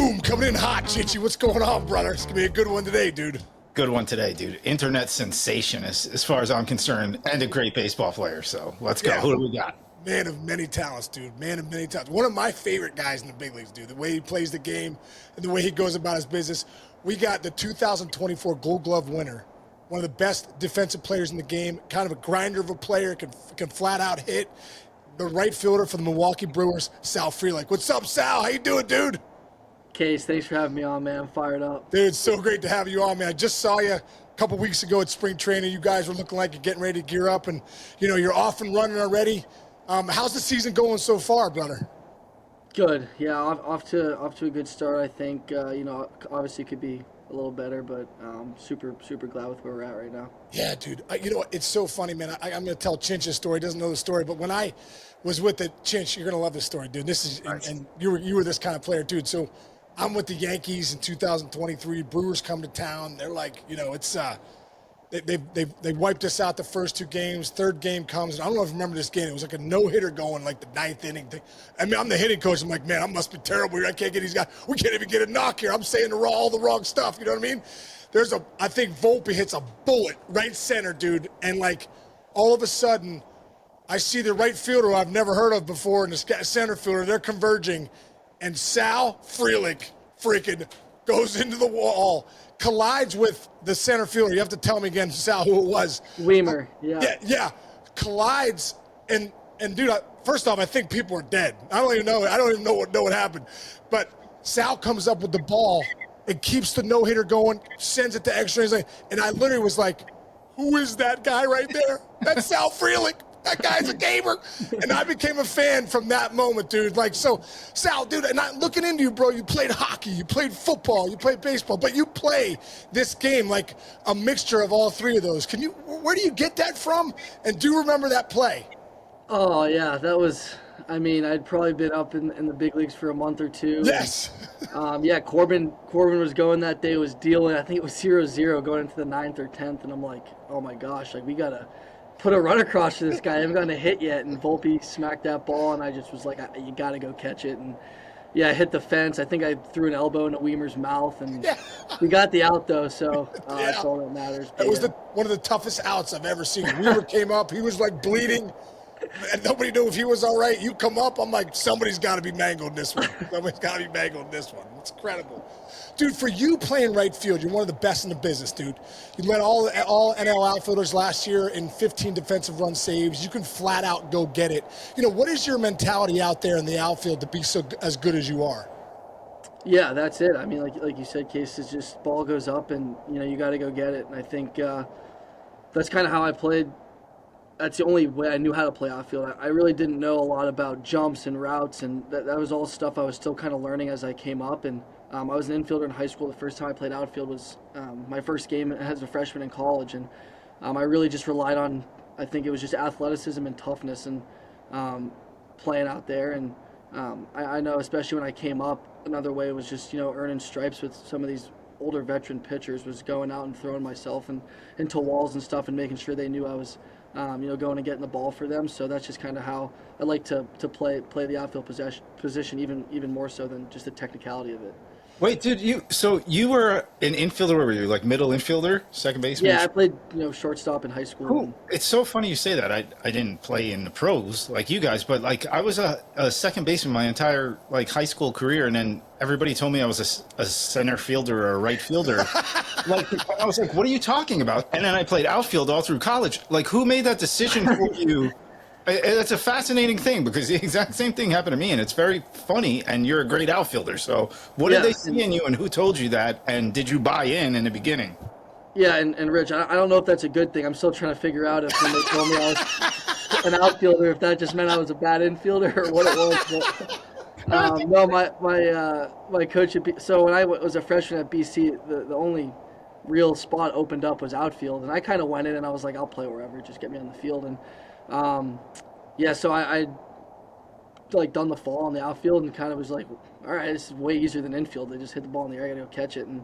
Boom, coming in hot, Chichi. What's going on, brother? It's going to be a good one today, dude. Good one today, dude. Internet sensation, as far as I'm concerned, and a great baseball player. So let's go. Yeah. Who do we got? Man of many talents, dude. Man of many talents. One of my favorite guys in the big leagues, dude. The way he plays the game and the way he goes about his business. We got the 2024 Gold Glove winner. One of the best defensive players in the game. Kind of a grinder of a player. Can flat out hit. The right fielder for the Milwaukee Brewers, Sal Frelick. What's up, Sal? How you doing, dude? Case, thanks for having me on, man. I'm fired up. Dude, it's so great to have you on, man. I just saw you a couple weeks ago at spring training. You guys were looking like you're getting ready to gear up, and you're off and running already. How's the season going so far, brother? Good. Yeah, off to a good start. I think obviously it could be a little better, but super glad with where we're at right now. Yeah, dude. You know what? It's so funny, man. I'm going to tell Chinch's story. He doesn't know the story, but when I was with the Chinch, you're going to love this story, dude. This is Nice. and you were this kind of player, dude. So I'm with the Yankees in 2023. Brewers come to town. They're like, it's they wiped us out the first two games. Third game comes, and I don't know if you remember this game. It was like a no-hitter going like the ninth inning thing. I mean, I'm the hitting coach. I'm like, man, I must be terrible here. I can't get these guys. We can't even get a knock here. I'm saying all the wrong stuff. You know what I mean? I think Volpe hits a bullet right center, dude, and like all of a sudden, I see the right fielder who I've never heard of before and the center fielder. They're converging, and Sal Frelick freaking goes into the wall, collides with the center fielder. You have to tell me again, Sal, who it was. Weimer, yeah. Yeah. Collides, and dude, first off, I think people are dead. I don't even know what happened. But Sal comes up with the ball and keeps the no-hitter going, sends it to extra innings, and I literally was like, who is that guy right there? That's Sal Frelick. That guy's a gamer. And I became a fan from that moment, dude. Like, so, Sal, dude, and I'm looking into you, bro. You played hockey, you played football, you played baseball, but you play this game like a mixture of all three of those. Where do you get that from? And do you remember that play? Oh, yeah, that was, I'd probably been up in the big leagues for a month or two. Yes. Yeah, Corbin was going that day, was dealing, I think it was 0-0 going into the 9th or 10th, and I'm like, oh my gosh, like we got to put a run across to this guy. I haven't gotten a hit yet, and Volpe smacked that ball, and I just was like, you got to go catch it. And yeah, I hit the fence. I think I threw an elbow into Weimer's mouth, and we got the out though, so that's all that matters. That was one of the toughest outs I've ever seen. Weimer came up, he was like bleeding, and nobody knew if he was all right. You come up, I'm like, somebody's got to be mangled in this one. Somebody's got to be mangled in this one. It's incredible. Dude, for you playing right field, you're one of the best in the business, dude. You led all NL outfielders last year in 15 defensive run saves. You can flat out go get it. What is your mentality out there in the outfield to be as good as you are? Yeah, that's it. I mean, like you said, Case, is just ball goes up, and you got to go get it. And I think that's kind of how I played. That's the only way I knew how to play outfield. I really didn't know a lot about jumps and routes, and that was all stuff I was still kind of learning as I came up. And I was an infielder in high school. The first time I played outfield was my first game as a freshman in college, and I really just relied on, I think it was just athleticism and toughness and playing out there. And I know, especially when I came up, another way was just earning stripes with some of these older veteran pitchers, was going out and throwing myself into walls and stuff and making sure they knew I was going and getting the ball for them. So that's just kind of how I like to play the outfield position even more so than just the technicality of it. Wait, dude, you were an infielder, where were you, like middle infielder, second baseman? Yeah, I played shortstop in high school. Cool. It's so funny you say that. I didn't play in the pros like you guys, but like I was a second baseman my entire like high school career, and then everybody told me I was a center fielder or a right fielder. Like I was like, what are you talking about? And then I played outfield all through college. Like, who made that decision for you? It's a fascinating thing, because the exact same thing happened to me, and it's very funny, and you're a great outfielder. So what did they see in you, and who told you that, and did you buy in the beginning? Yeah, and Rich, I don't know if that's a good thing. I'm still trying to figure out if when they told me I was an outfielder, if that just meant I was a bad infielder or what it was. But, no, my coach so when I was a freshman at BC, the only real spot opened up was outfield, and I kind of went in and I was like, I'll play wherever, just get me on the field. And so I like done the fall on the outfield and kind of was like, all right, this is way easier than infield. They just hit the ball in the air, I gotta go catch it. And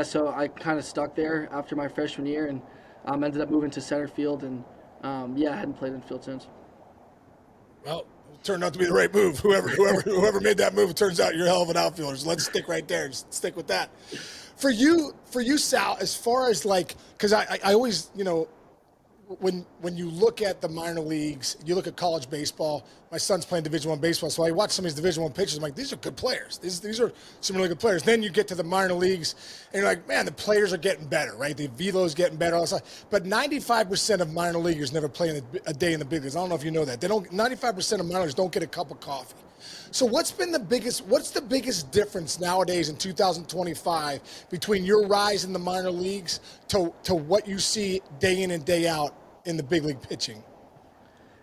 so I kind of stuck there after my freshman year, and ended up moving to center field, and I hadn't played infield since. Well, Turned out to be the right move. Whoever made that move, it turns out you're a hell of an outfielder. So let's stick right there. Just stick with that. For you, Sal, as far as like, because I always, when you look at the minor leagues, you look at college baseball. My son's playing Division I baseball, so I watch some of these Division I pitchers. I'm like, these are good players. These are some really good players. Then you get to the minor leagues, and you're like, man, the players are getting better, right? The velo's getting better. All this stuff. But 95% of minor leaguers never play a day in the big leagues. I don't know if you know that. 95% of minor leaguers don't get a cup of coffee. So what's the biggest difference nowadays in 2025 between your rise in the minor leagues to what you see day in and day out in the big league pitching?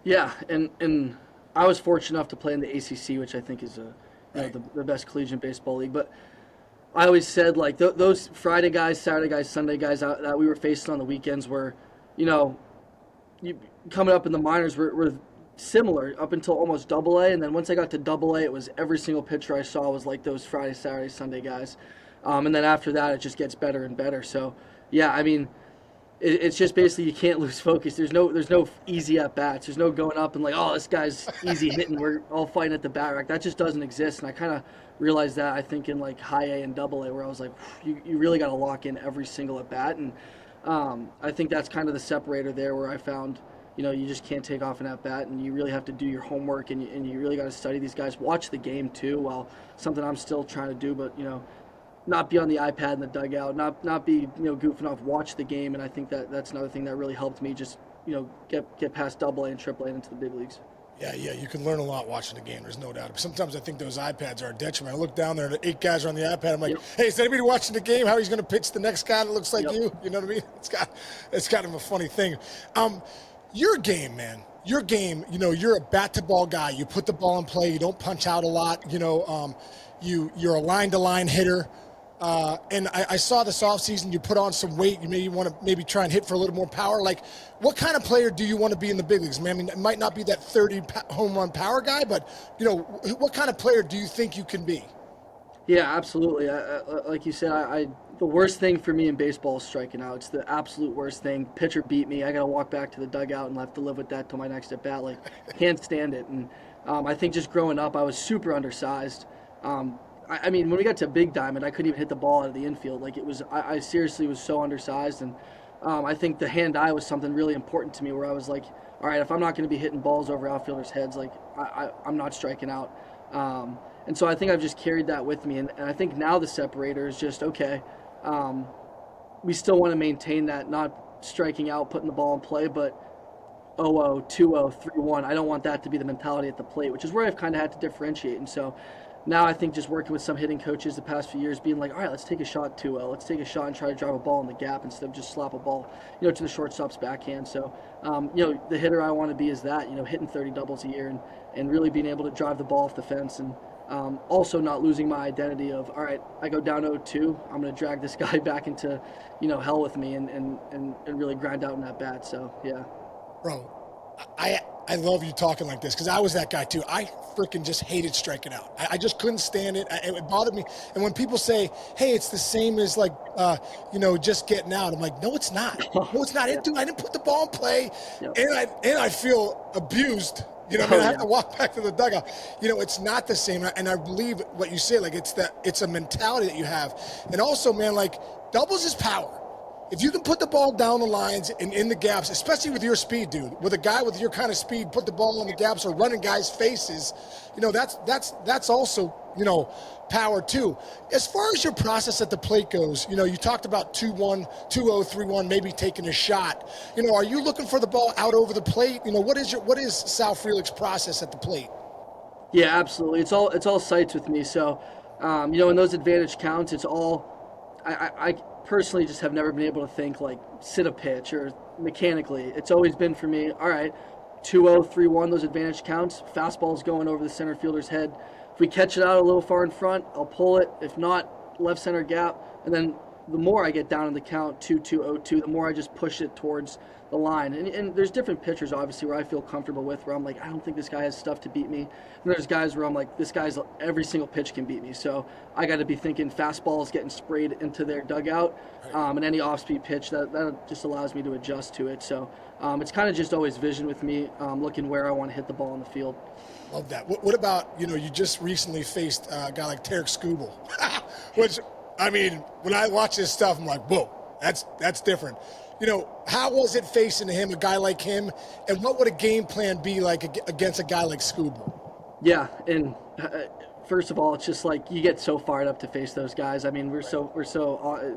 Yeah, and I was fortunate enough to play in the ACC, which I think is the best collegiate baseball league. But I always said, like, those Friday guys, Saturday guys, Sunday guys that we were facing on the weekends were, coming up in the minors were similar up until almost Double-A, and then once I got to Double-A, it was every single pitcher I saw was like those Friday, Saturday, Sunday guys. And then after that, it just gets better and better. So, yeah, I mean, it's just basically you can't lose focus. There's no easy at bats. There's no going up and like, oh, this guy's easy hitting. We're all fighting at the bat rack. That just doesn't exist. And I kind of realized that, I think, in like High A and Double-A, where I was like, you really got to lock in every single at bat. And I think that's kind of the separator there, where I found, you just can't take off an at bat, and you really have to do your homework, and you really got to study these guys. Watch the game too. Well, something I'm still trying to do, but not be on the iPad in the dugout, not be goofing off. Watch the game, and I think that's another thing that really helped me just get past Double-A and Triple-A and into the big leagues. Yeah, you can learn a lot watching the game. There's no doubt. Sometimes I think those iPads are a detriment. I look down there, and 8 guys are on the iPad. I'm like, hey, is anybody watching the game? How he's going to pitch the next guy that looks like you? You know what I mean? It's kind of a funny thing. Your game, man. Your game, you're a bat-to-ball guy. You put the ball in play. You don't punch out a lot. You're a line-to-line hitter. And I saw this offseason you put on some weight. You maybe want to try and hit for a little more power. Like, what kind of player do you want to be in the big leagues? I mean, it might not be that 30 home run power guy, but, what kind of player do you think you can be? Yeah, absolutely. Like you said, the worst thing for me in baseball is striking out. It's the absolute worst thing. Pitcher beat me. I got to walk back to the dugout and have to live with that till my next at bat. Like, can't stand it. And I think just growing up, I was super undersized. I mean, when we got to Big Diamond, I couldn't even hit the ball out of the infield. Like, it was, I seriously was so undersized. And I think the hand-eye was something really important to me, where I was like, all right, if I'm not going to be hitting balls over outfielders' heads, like, I'm not striking out. And so I think I've just carried that with me. And I think now the separator is just, okay, we still want to maintain that, not striking out, putting the ball in play, but 0-0, 2-0, 3-1. I don't want that to be the mentality at the plate, which is where I've kind of had to differentiate. And so now I think just working with some hitting coaches the past few years, being like, all right, let's take a shot 2-0. Let's take a shot and try to drive a ball in the gap instead of just slap a ball, to the shortstop's backhand. So, the hitter I want to be is that, hitting 30 doubles a year and really being able to drive the ball off the fence, and also not losing my identity of, all right, I go down 0-2, I'm going to drag this guy back into, hell with me and really grind out in that bat. So, yeah. Bro, I love you talking like this, because I was that guy too. I freaking just hated striking out. I just couldn't stand it. It bothered me. And when people say, hey, it's the same as like, just getting out, I'm like, no, it's not. No, it's not. I didn't put the ball in play. Yep. And I feel abused. I have to walk back to the dugout. It's not the same. And I believe what you say, like, it's a mentality that you have. And also, man, like, doubles is power. If you can put the ball down the lines and in the gaps, especially with your speed, dude, with a guy with your kind of speed, put the ball in the gaps or running guys' faces, that's also, power too. As far as your process at the plate goes, you talked about 2-1, 2-0, 3-1, maybe taking a shot. Are you looking for the ball out over the plate? What is Sal Frelick's process at the plate? Yeah, absolutely. It's all sights with me. So, in those advantage counts, it's all, I personally just have never been able to think like sit a pitch or mechanically. It's always been for me, all right, 2-0, 3-1, those advantage counts, fastball's going over the center fielder's head. If we catch it out a little far in front, I'll pull it. If not, left center gap. And then the more I get down in the count 2-2-0-2, the more I just push it towards the line. And there's different pitchers, obviously, where I feel comfortable with, where I'm like, I don't think this guy has stuff to beat me. And there's guys where I'm like, this guy's every single pitch can beat me. So I got to be thinking fastballs getting sprayed into their dugout, and any off-speed pitch that just allows me to adjust to it. So it's kind of just always vision with me, looking where I want to hit the ball in the field. Love that. What about, you just recently faced a guy like Tarek Skubal, which, I mean, when I watch this stuff, I'm like, whoa, that's different. How was it facing him, a guy like him, and what would a game plan be like against a guy like Skubal? Yeah, and first of all, it's just like you get so fired up to face those guys. I mean, we're so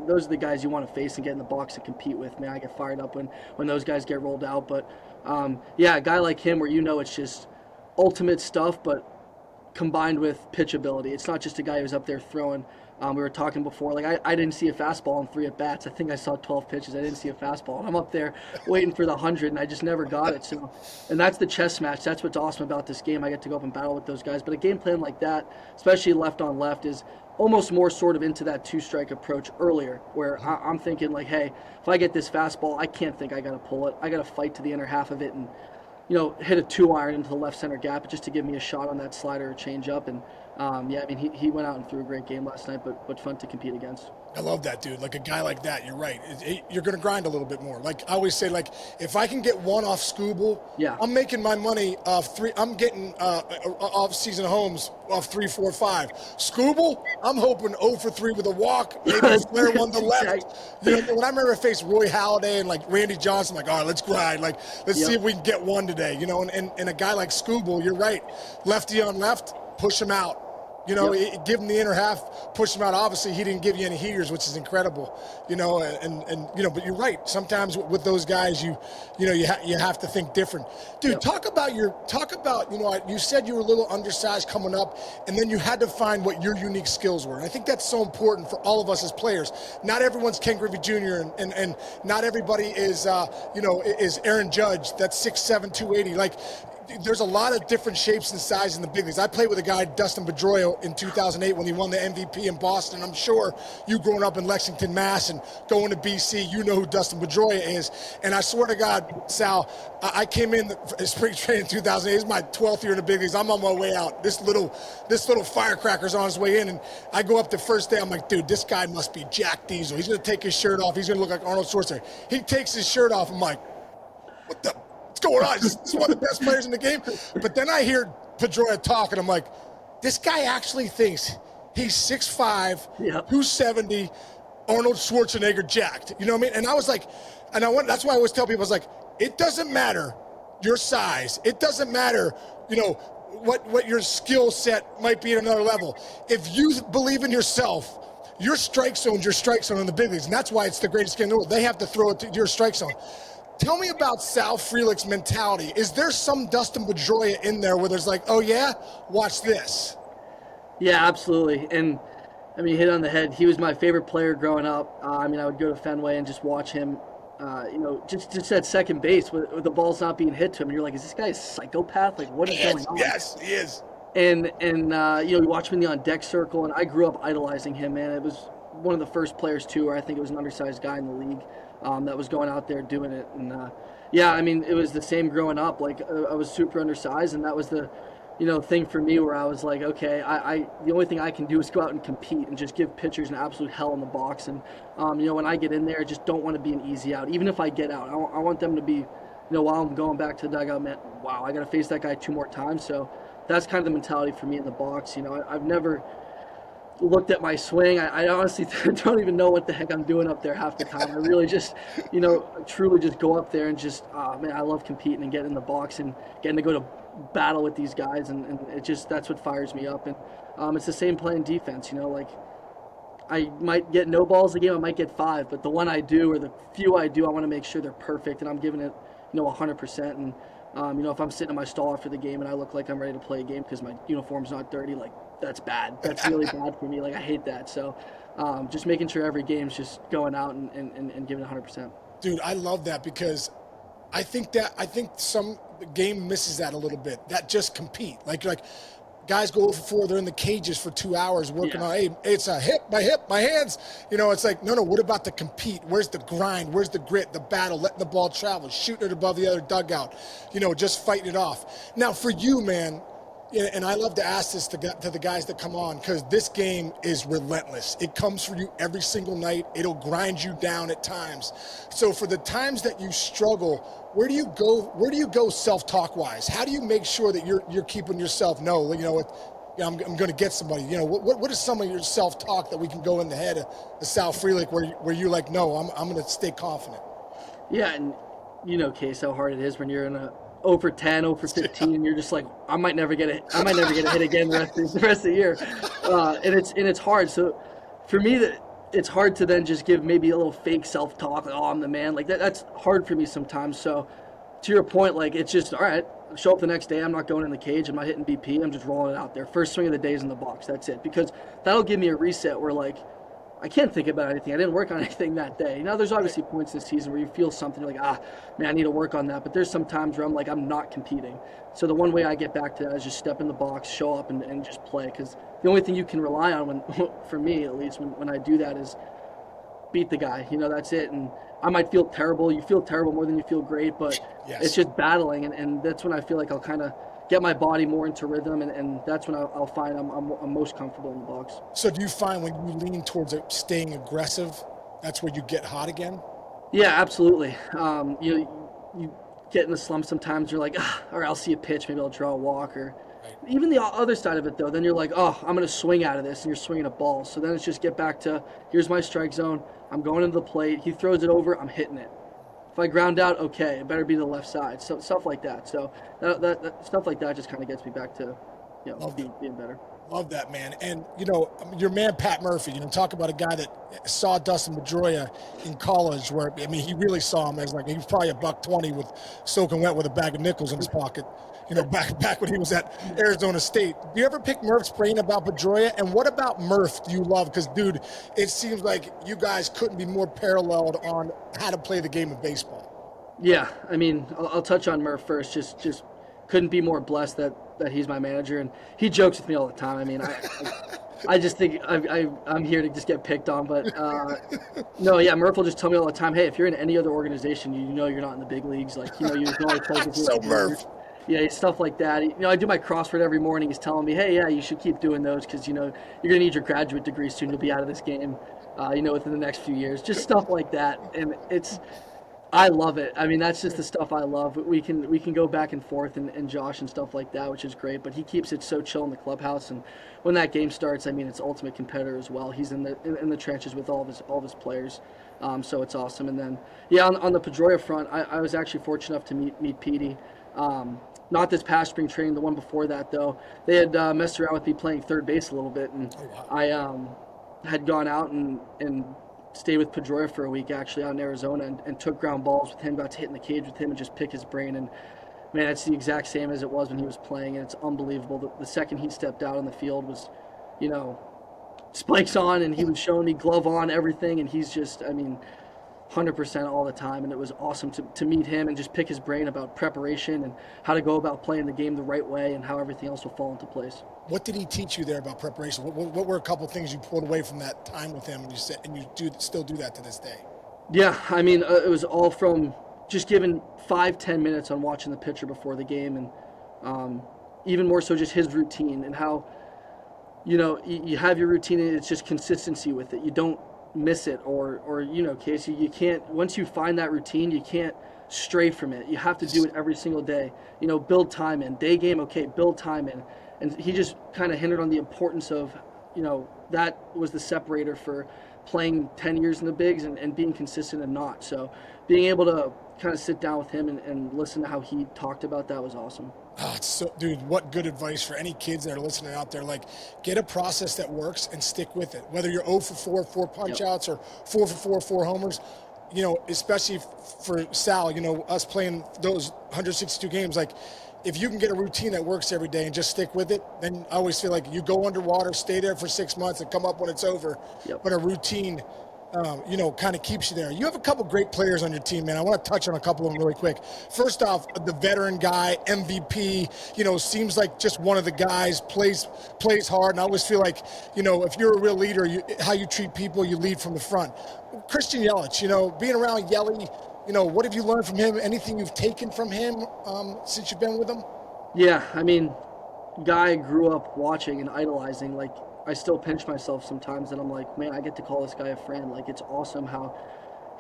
those are the guys you want to face and get in the box and compete with. Man, I get fired up when those guys get rolled out. But yeah, a guy like him where it's just ultimate stuff, but combined with pitch ability. It's not just a guy who's up there throwing. We were talking before, like I didn't see a fastball in 3 at-bats. I think I saw 12 pitches. I didn't see a fastball. And I'm up there waiting for the 100, and I just never got it. So, and that's the chess match. That's what's awesome about this game. I get to go up and battle with those guys. But a game plan like that, especially left on left, is almost more sort of into that 2-strike approach earlier, where I'm thinking like, hey, if I get this fastball, I can't think I got to pull it. I got to fight to the inner half of it and hit a 2-iron into the left center gap just to give me a shot on that slider or change up. And yeah, I mean, he went out and threw a great game last night, but fun to compete against. I love that, dude. Like a guy like that, you're right. You're going to grind a little bit more. Like I always say, like if I can get one off Skubal, yeah, I'm making my money off 3. I'm getting off-season homes off 3, 4, 5. Skubal, I'm hoping 0 for 3 with a walk, maybe a flare one to left. When I remember I faced Roy Halladay and like Randy Johnson, like, all right, let's grind. Like let's see if we can get one today. And a guy like Skubal, you're right. Lefty on left, push him out. Give him the inner half, push him out. Obviously, he didn't give you any heaters, which is incredible. But you're right. Sometimes with those guys, you have to think different. Dude, talk about you said you were a little undersized coming up, and then you had to find what your unique skills were. And I think that's so important for all of us as players. Not everyone's Ken Griffey Jr. and not everybody is is Aaron Judge. That's 6'7", 280. Like, there's a lot of different shapes and sizes in the big leagues. I played with a guy, Dustin Pedroia, in 2008 when he won the MVP in Boston. I'm sure you growing up in Lexington, Mass, and going to BC, you know who Dustin Pedroia is. And I swear to God, Sal, I came in spring training in 2008. It's my 12th year in the big leagues. I'm on my way out. This little firecracker's on his way in, and I go up the first day. I'm like, dude, this guy must be Jack Diesel. He's going to take his shirt off. He's going to look like Arnold Schwarzenegger. He takes his shirt off. I'm like, what the? What's going on? This is one of the best players in the game. But then I hear Pedroia talk, and I'm like, this guy actually thinks he's 6'5", 270, Arnold Schwarzenegger jacked. You know what I mean? And I was like, that's why I always tell people, I was like, it doesn't matter your size. It doesn't matter, what your skill set might be at another level. If you believe in yourself, your strike zone's your strike zone in the big leagues. And that's why it's the greatest game in the world. They have to throw it to your strike zone. Tell me about Sal Frelick's mentality. Is there some Dustin Pedroia in there where there's like, oh yeah, watch this? Yeah, absolutely. And I mean, hit on the head. He was my favorite player growing up. I would go to Fenway and just watch him, just at second base with the ball's not being hit to him. And you're like, is this guy a psychopath? Like, what is going on? Yes, he is. And you watch him in the on deck circle, and I grew up idolizing him, man. It was one of the first players too, where I think it was an undersized guy in the league. That was going out there doing it. And it was the same growing up. Like I was super undersized, and that was the thing for me where I was like, okay, I the only thing I can do is go out and compete and just give pitchers an absolute hell in the box. And when I get in there, I just don't want to be an easy out. Even if I get out, I want them to be, while I'm going back to the dugout, man, wow, I got to face that guy 2 more times. So that's kind of the mentality for me in the box. I've never looked at my swing. I honestly don't even know what the heck I'm doing up there half the time. I really just, truly just go up there and just, man, I love competing and getting in the box and getting to go to battle with these guys. And it just, that's what fires me up. And it's the same playing defense, like I might get no balls a game, I might get 5, but the one I do or the few I do, I want to make sure they're perfect and I'm giving it, 100%. And, if I'm sitting in my stall after the game and I look like I'm ready to play a game because my uniform's not dirty, like, that's bad. That's really bad for me. Like, I hate that. So just making sure every game's just going out and giving it 100%. Dude, I love that because I think some game misses that a little bit. That just compete. Like guys go over 4, they're in the cages for 2 hours working on, hey, it's a hip, my hands. It's like, no, what about the compete? Where's the grind? Where's the grit, the battle, letting the ball travel, shooting it above the other dugout, just fighting it off. Now, for you, man, and I love to ask this to the guys that come on, because this game is relentless. It comes for you every single night. It'll grind you down at times. So for the times that you struggle, where do you go self-talk wise? How do you make sure that you're keeping yourself, I'm going to get somebody? What is some of your self-talk that we can go in the head of Sal Frelick where you're like, no, I'm going to stay confident? Yeah, and Case, how hard it is when you're in a 0 for 10, 0 for 15, and you're just like, I might never get a hit again the rest of the year, and it's hard. So for me, it's hard to then just give maybe a little fake self-talk, like, oh, I'm the man. Like that's hard for me sometimes. So to your point, like it's just all right. Show up the next day. I'm not going in the cage. I'm not hitting BP. I'm just rolling it out there. First swing of the day is in the box. That's it. Because that'll give me a reset where like I can't think about anything. I didn't work on anything that day. There's obviously points this season where you feel something, you're like, man, I need to work on that. But there's some times where I'm like, I'm not competing. So the one way I get back to that is just step in the box, show up, and just play. Because the only thing you can rely on, for me at least, when I do that is beat the guy. That's it. And I might feel terrible. You feel terrible more than you feel great. But It's just battling. And that's when I feel like I'll kind of get my body more into rhythm, and that's when I'll find I'm most comfortable in the box. So do you find when you lean towards staying aggressive, that's where you get hot again? Yeah, absolutely. You get in the slump sometimes. You're like, all right, I'll see a pitch, maybe I'll draw a walk, or even the other side of it though. Then you're like, oh, I'm going to swing out of this, and you're swinging a ball. So then it's just get back to, here's my strike zone. I'm going into the plate. He throws it over. I'm hitting it. If I ground out, okay, it better be to the left side. So stuff like that. So that stuff like that just kind of gets me back to, being better. Love that, man. And your man Pat Murphy. Talk about a guy that saw Dustin Pedroia in college, where he really saw him as like he was probably $120 with soaking wet with a bag of nickels in his pocket. Back when he was at Arizona State. Do you ever pick Murph's brain about Pedroia? And what about Murph do you love? Because, dude, it seems like you guys couldn't be more paralleled on how to play the game of baseball. Yeah, I'll touch on Murph first. Just couldn't be more blessed that he's my manager, and he jokes with me all the time. I just think I'm here to just get picked on, but no, yeah, Murph will just tell me all the time, hey, if you're in any other organization, you're not in the big leagues. Like, you can only play with So Murph. Yeah, stuff like that. I do my CrossFit every morning. He's telling me, hey, yeah, you should keep doing those because, you're going to need your graduate degree soon. You'll be out of this game, within the next few years. Just stuff like that. And I love it. That's just the stuff I love. We can go back and forth and Josh and stuff like that, which is great. But he keeps it so chill in the clubhouse. And when that game starts, it's ultimate competitor as well. He's in the trenches with all of his players. So it's awesome. And then, yeah, on the Pedroia front, I was actually fortunate enough to meet Petey. Not this past spring training, the one before that, though. They had messed around with me playing third base a little bit, and I had gone out and stayed with Pedroia for a week, actually, out in Arizona, and took ground balls with him, got to hit in the cage with him and just pick his brain. And, man, it's the exact same as it was when he was playing, and it's unbelievable. The second he stepped out on the field was, spikes on, and he was showing me glove on, everything, and he's just, 100% all the time, and it was awesome to meet him and just pick his brain about preparation and how to go about playing the game the right way and how everything else will fall into place. What did he teach you there about preparation? What were a couple of things you pulled away from that time with him, and you still do that to this day? Yeah, it was all from just giving 5-10 minutes on watching the pitcher before the game, and even more so just his routine and how you have your routine and it's just consistency with it. You don't miss it or Casey, you can't, once you find that routine, you can't stray from it. You have to do it every single day. Build time in. Day game, okay, build time in. And he just kind of hinted on the importance of, that was the separator for playing 10 years in the bigs and being consistent and not. So being able to kind of sit down with him and listen to how he talked about that was awesome. Dude, what good advice for any kids that are listening out there. Like, get a process that works and stick with it. Whether you're 0 for 4 punch outs, or 4 for 4 homers, especially for Sal, us playing those 162 games, like, if you can get a routine that works every day and just stick with it, then I always feel like you go underwater, stay there for 6 months and come up when it's over. Yep. But a routine kind of keeps you there. You have a couple great players on your team, man. I want to touch on a couple of them really quick. First off, the veteran guy, MVP, seems like just one of the guys, plays hard. And I always feel like, if you're a real leader, how you treat people, you lead from the front. Christian Yelich, being around Yelich, what have you learned from him? Anything you've taken from him since you've been with him? Yeah, I mean, guy I grew up watching and idolizing. Like, I still pinch myself sometimes that I'm like, man, I get to call this guy a friend. Like, it's awesome how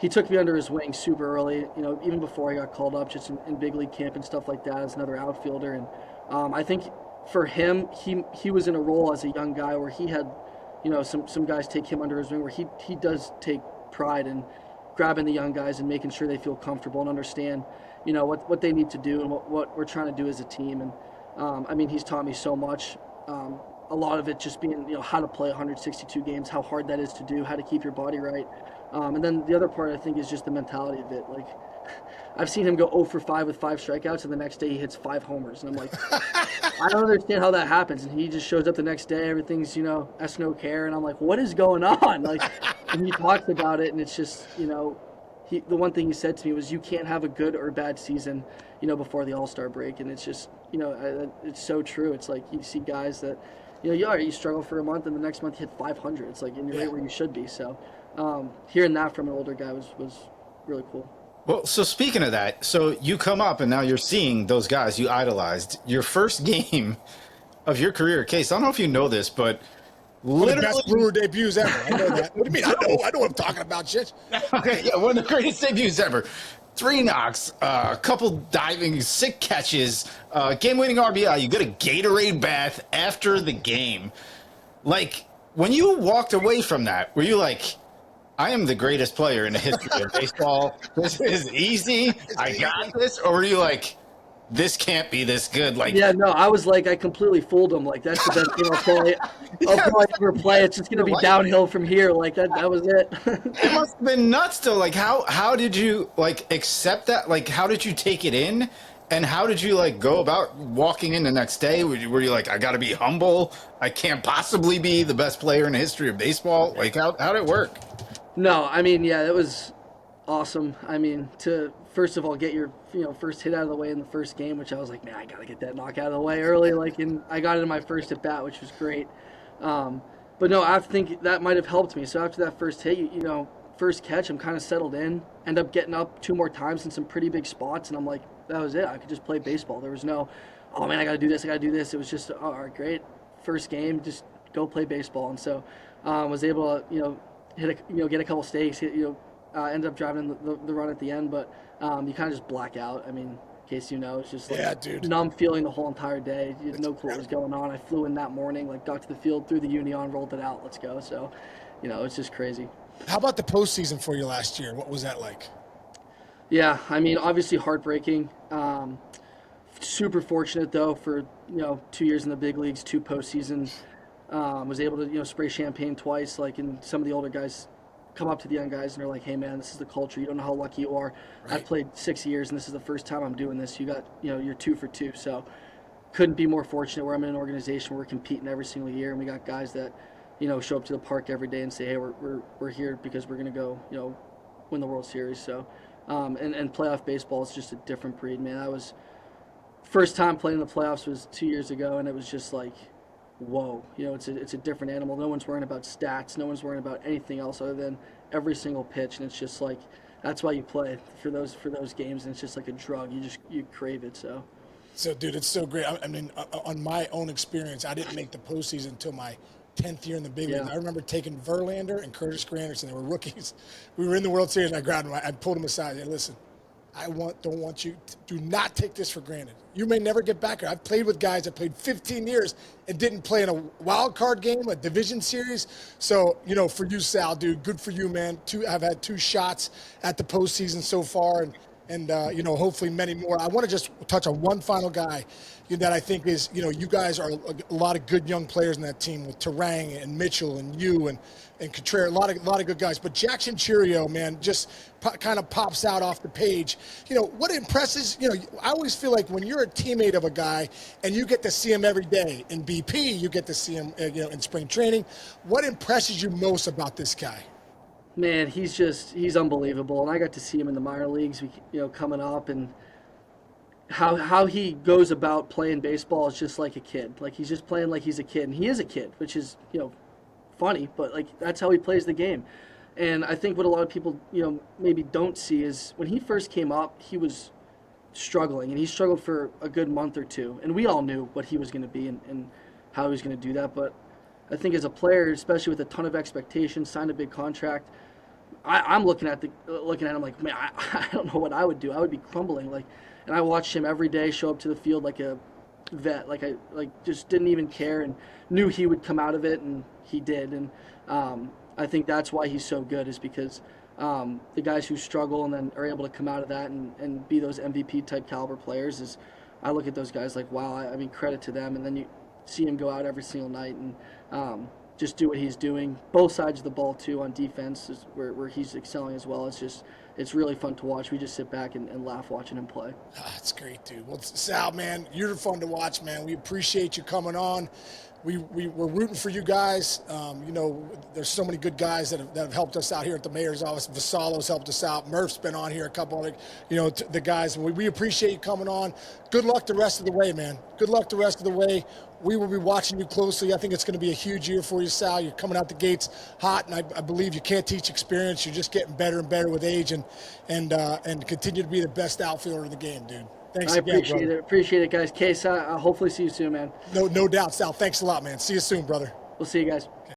he took me under his wing super early, even before I got called up, just in big league camp and stuff like that as another outfielder. And I think for him, he was in a role as a young guy where he had, some guys take him under his wing, where he does take pride in grabbing the young guys and making sure they feel comfortable and understand, what they need to do and what we're trying to do as a team. And he's taught me so much. A lot of it just being, how to play 162 games, how hard that is to do, how to keep your body right. And then the other part, I think, is just the mentality of it. Like, I've seen him go 0 for 5 with 5 strikeouts, and the next day he hits 5 homers. And I'm like, I don't understand how that happens. And he just shows up the next day, everything's, S no care. And I'm like, what is going on? Like, and he talks about it, and it's just, the one thing he said to me was, you can't have a good or bad season, before the All-Star break. And it's just, it's so true. It's like you see guys that, you struggle for a month, and the next month you hit 500. It's like, and you're right where you should be. So hearing that from an older guy was really cool. Well, so speaking of that, so you come up and now you're seeing those guys you idolized. Your first game of your career, Case, I don't know if you know this, but one of the best Brewer debuts ever. I know that. What do you mean? I know what I'm talking about, shit. Okay, yeah, one of the greatest debuts ever. 3 knocks, a couple diving, sick catches, game-winning RBI. You get a Gatorade bath after the game. Like, when you walked away from that, were you like, I am the greatest player in the history of baseball. This is easy. I got this. Or were you like, this can't be this good? Like, yeah, no, I was like, I completely fooled him. Like, that's the best game I'll probably ever play. It's just gonna be downhill from here. Like that was it. It must have been nuts though. Like, how did you like accept that? Like, how did you take it in? And how did you like go about walking in the next day? Were you like, I got to be humble? I can't possibly be the best player in the history of baseball. Like, how did it work? No, yeah, it was awesome. To first of all get your first hit out of the way in the first game, which I was like, man, I gotta get that knock out of the way early. Like, and I got it in my first at bat, which was great. But no, I think that might have helped me. So after that first hit, first catch, I'm kind of settled in. End up getting up 2 more times in some pretty big spots, and I'm like, that was it. I could just play baseball. There was no, oh man, I gotta do this. It was just, all right, great, first game, just go play baseball. And so was able to get a couple stakes, ended up driving the run at the end, but you kind of just black out. In case it's just like numb feeling the whole entire day. You had no clue what was going on. I flew in that morning, like got to the field, threw the Union, rolled it out, let's go. So, it's just crazy. How about the postseason for you last year? What was that like? Yeah, obviously heartbreaking. Super fortunate though for 2 years in the big leagues, 2 postseasons. Was able to spray champagne twice. Like, and some of the older guys come up to the young guys and they're like, hey man, this is the culture. You don't know how lucky you are. Right. I've played 6 years and this is the first time I'm doing this. You got you're 2 for 2. So couldn't be more fortunate where I'm in an organization where we're competing every single year, and we got guys that show up to the park every day and say, hey, we're here because we're gonna go win the World Series. So and playoff baseball is just a different breed, man. I was first time playing the playoffs was 2 years ago, and it was just like, whoa, it's a different animal. No one's worrying about stats. No one's worrying about anything else other than every single pitch. And it's just like, that's why you play for those games. And it's just like a drug. You crave it. So dude, it's so great. On my own experience, I didn't make the postseason until my 10th year in the big league. I remember taking Verlander and Curtis Granderson. They were rookies. We were in the World Series, and I grabbed them. I pulled them aside. Hey, listen, don't want you to do not take this for granted. You may never get back here. I've played with guys that played 15 years and didn't play in a wild card game, a division series. So, for you, Sal, dude, good for you, man. I've had 2 shots at the postseason so far, and hopefully many more. I want to just touch on one final guy that I think is, you guys are a lot of good young players in that team with Terang and Mitchell and you and Contreras, a lot of good guys. But Jackson Churio, man, just kind of pops out off the page. What impresses, I always feel like when you're a teammate of a guy and you get to see him every day in BP, you get to see him, in spring training. What impresses you most about this guy? Man, he's unbelievable, and I got to see him in the minor leagues, coming up, and how he goes about playing baseball is just like a kid. Like he's just playing like he's a kid, and he is a kid, which is funny, but like that's how he plays the game. And I think what a lot of people maybe don't see is when he first came up, he was struggling, and he struggled for a good month or two, and we all knew what he was going to be and how he was going to do that. But I think as a player, especially with a ton of expectations, signed a big contract. I'm looking at him like, man, I don't know what I would do. I would be crumbling. Like, and I watched him every day show up to the field like a vet. Like I just didn't even care and knew he would come out of it, and he did. And I think that's why he's so good, is because the guys who struggle and then are able to come out of that and be those MVP type caliber players is, I look at those guys like, wow. I mean, credit to them. And then you see him go out every single night and just do what he's doing. Both sides of the ball too on defense is where he's excelling as well. It's really fun to watch. We just sit back and laugh watching him play. That's great, dude. Well, Sal, man, you're fun to watch, man. We appreciate you coming on. We're rooting for you guys. There's so many good guys that have helped us out here at the mayor's office. Vasalo's helped us out. Murph's been on here, a couple of the guys. We appreciate you coming on. Good luck the rest of the way, man. Good luck the rest of the way. We will be watching you closely. I think it's going to be a huge year for you, Sal. You're coming out the gates hot, and I believe you can't teach experience. You're just getting better and better with age, and continue to be the best outfielder in the game, dude. Thanks again, brother. Appreciate it, guys. Case, I'll hopefully see you soon, man. No doubt, Sal. Thanks a lot, man. See you soon, brother. We'll see you guys.